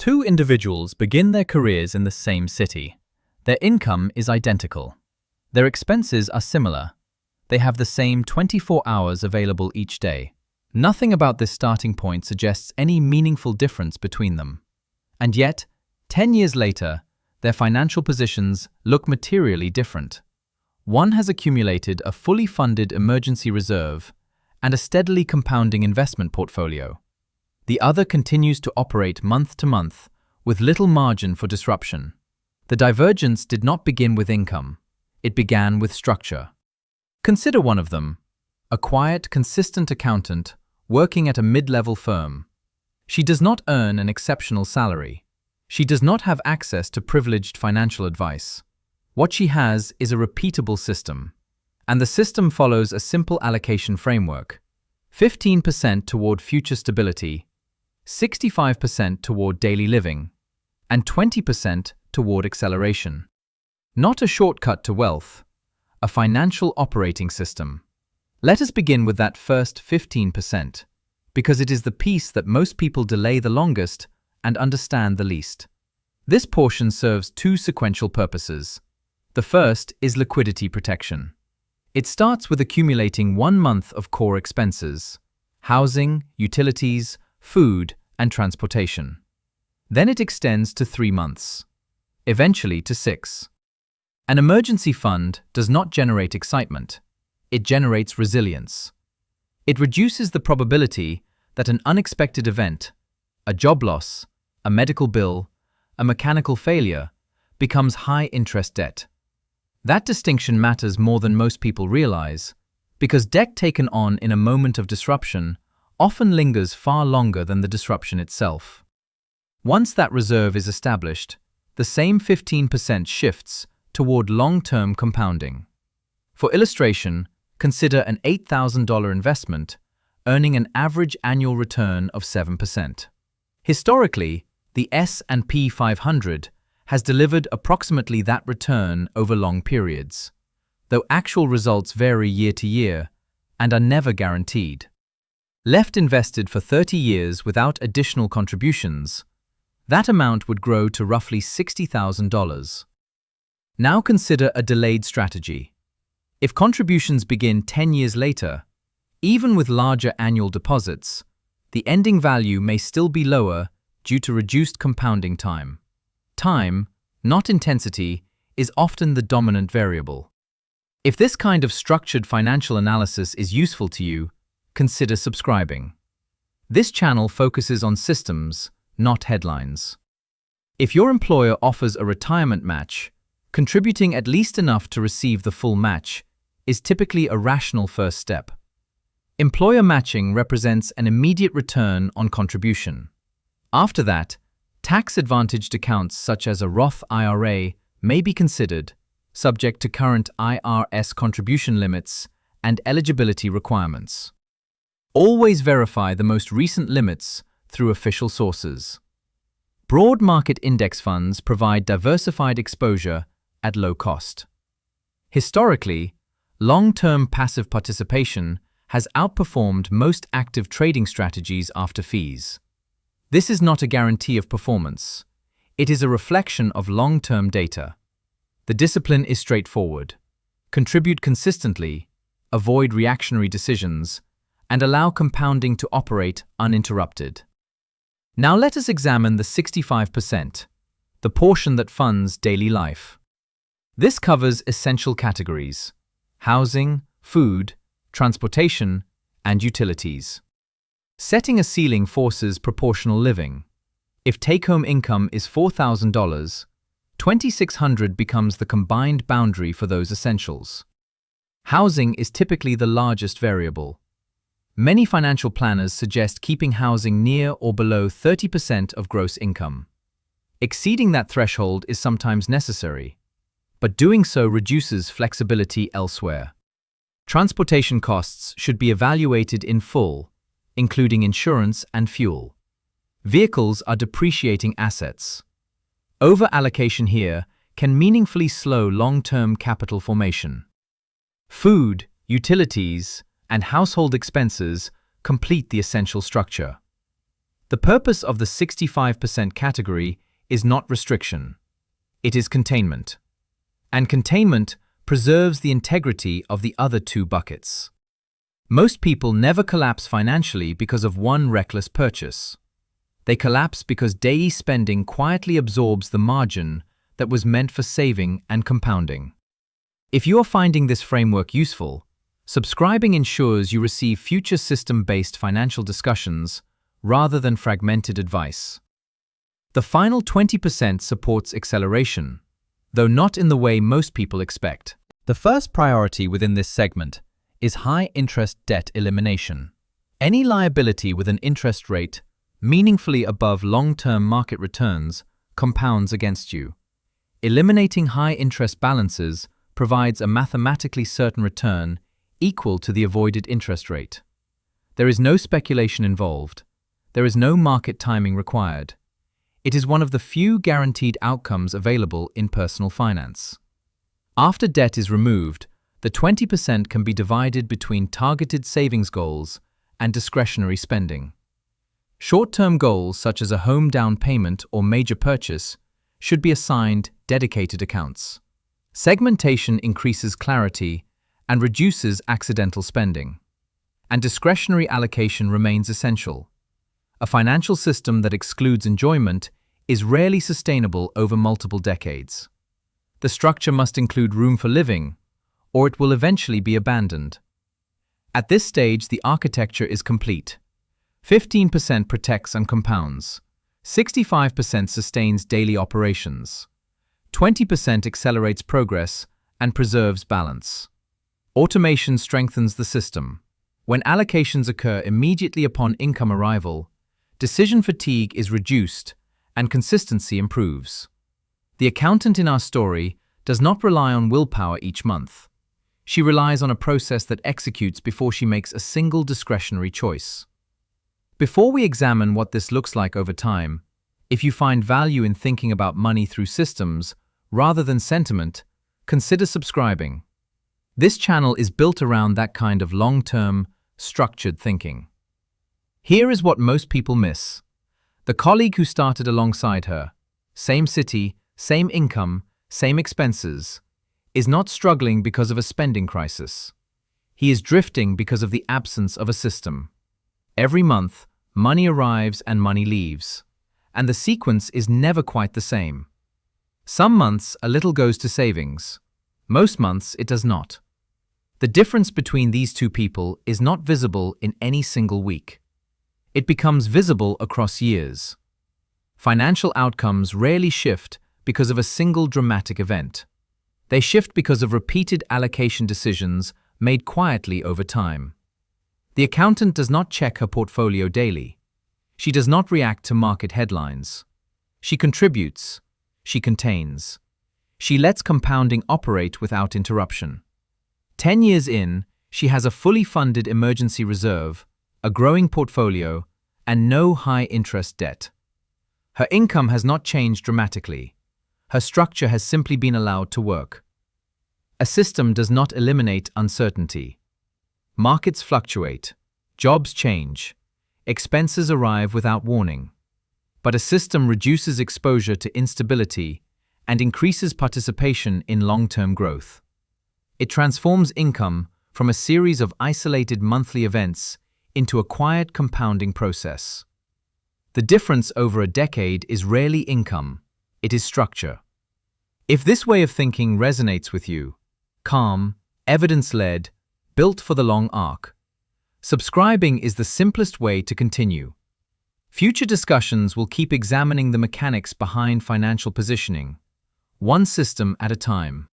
Two individuals begin their careers in the same city. Their income is identical. Their expenses are similar. They have the same 24 hours available each day. Nothing about this starting point suggests any meaningful difference between them. And yet, 10 years later, their financial positions look materially different. One has accumulated a fully funded emergency reserve and a steadily compounding investment portfolio. The other continues to operate month to month with little margin for disruption. The divergence did not begin with income. It began with structure. Consider one of them, a quiet, consistent accountant working at a mid-level firm. She does not earn an exceptional salary. She does not have access to privileged financial advice. What she has is a repeatable system. And the system follows a simple allocation framework. 15% toward future stability, 65% toward daily living, and 20% toward acceleration. Not a shortcut to wealth, a financial operating system. Let us begin with that first 15%, because it is the piece that most people delay the longest and understand the least. This portion serves two sequential purposes. The first is liquidity protection. It starts with accumulating 1 month of core expenses: housing, utilities, food, and transportation. Then it extends to 3 months, eventually to 6. An emergency fund does not generate excitement. It generates resilience. It reduces the probability that an unexpected event, a job loss, a medical bill, a mechanical failure, becomes high-interest debt. That distinction matters more than most people realize, because debt taken on in a moment of disruption often lingers far longer than the disruption itself. Once that reserve is established, the same 15% shifts toward long-term compounding. For illustration, consider an $8,000 investment earning an average annual return of 7%. Historically, the S&P 500 has delivered approximately that return over long periods, though actual results vary year to year and are never guaranteed. Left invested for 30 years without additional contributions, that amount would grow to roughly $60,000. Now consider a delayed strategy. If contributions begin 10 years later, even with larger annual deposits, the ending value may still be lower due to reduced compounding time. Time, not intensity, is often the dominant variable. If this kind of structured financial analysis is useful to you, consider subscribing. This channel focuses on systems, not headlines. If your employer offers a retirement match, contributing at least enough to receive the full match is typically a rational first step. Employer matching represents an immediate return on contribution. After that, tax-advantaged accounts such as a Roth IRA may be considered, subject to current IRS contribution limits and eligibility requirements. Always verify the most recent limits through official sources. Broad market index funds provide diversified exposure at low cost. Historically, long-term passive participation has outperformed most active trading strategies after fees. This is not a guarantee of performance. It is a reflection of long-term data. The discipline is straightforward. Contribute consistently, avoid reactionary decisions, and allow compounding to operate uninterrupted. Now let us examine the 65%, the portion that funds daily life. This covers essential categories: housing, food, transportation, and utilities. Setting a ceiling forces proportional living. If take-home income is $4,000, $2,600 becomes the combined boundary for those essentials. Housing is typically the largest variable. Many financial planners suggest keeping housing near or below 30% of gross income. Exceeding that threshold is sometimes necessary, but doing so reduces flexibility elsewhere. Transportation costs should be evaluated in full, including insurance and fuel. Vehicles are depreciating assets. Over-allocation here can meaningfully slow long-term capital formation. Food, utilities, and household expenses complete the essential structure. The purpose of the 65% category is not restriction. It is containment. And containment preserves the integrity of the other two buckets. Most people never collapse financially because of one reckless purchase. They collapse because daily spending quietly absorbs the margin that was meant for saving and compounding. If you are finding this framework useful, subscribing ensures you receive future system-based financial discussions rather than fragmented advice. The final 20% supports acceleration, though not in the way most people expect. The first priority within this segment is high-interest debt elimination. Any liability with an interest rate meaningfully above long-term market returns compounds against you. Eliminating high-interest balances provides a mathematically certain return equal to the avoided interest rate. There is no speculation involved. There is no market timing required. It is one of the few guaranteed outcomes available in personal finance. After debt is removed, the 20% can be divided between targeted savings goals and discretionary spending. Short-term goals such as a home down payment or major purchase should be assigned dedicated accounts. Segmentation increases clarity and reduces accidental spending. And discretionary allocation remains essential. A financial system that excludes enjoyment is rarely sustainable over multiple decades. The structure must include room for living, or it will eventually be abandoned. At this stage, the architecture is complete. 15% protects and compounds. 65% sustains daily operations. 20% accelerates progress and preserves balance. Automation strengthens the system. When allocations occur immediately upon income arrival, decision fatigue is reduced and consistency improves. The accountant in our story does not rely on willpower each month. She relies on a process that executes before she makes a single discretionary choice. Before we examine what this looks like over time, if you find value in thinking about money through systems rather than sentiment, consider subscribing. This channel is built around that kind of long-term, structured thinking. Here is what most people miss. The colleague who started alongside her, same city, same income, same expenses, is not struggling because of a spending crisis. He is drifting because of the absence of a system. Every month, money arrives and money leaves, and the sequence is never quite the same. Some months, a little goes to savings. Most months, it does not. The difference between these two people is not visible in any single week. It becomes visible across years. Financial outcomes rarely shift because of a single dramatic event. They shift because of repeated allocation decisions made quietly over time. The accountant does not check her portfolio daily. She does not react to market headlines. She contributes. She contains. She lets compounding operate without interruption. 10 years in, she has a fully funded emergency reserve, a growing portfolio, and no high-interest debt. Her income has not changed dramatically. Her structure has simply been allowed to work. A system does not eliminate uncertainty. Markets fluctuate, jobs change, expenses arrive without warning. But a system reduces exposure to instability and increases participation in long-term growth. It transforms income from a series of isolated monthly events into a quiet compounding process. The difference over a decade is rarely income, it is structure. If this way of thinking resonates with you, calm, evidence-led, built for the long arc, subscribing is the simplest way to continue. Future discussions will keep examining the mechanics behind financial positioning, one system at a time.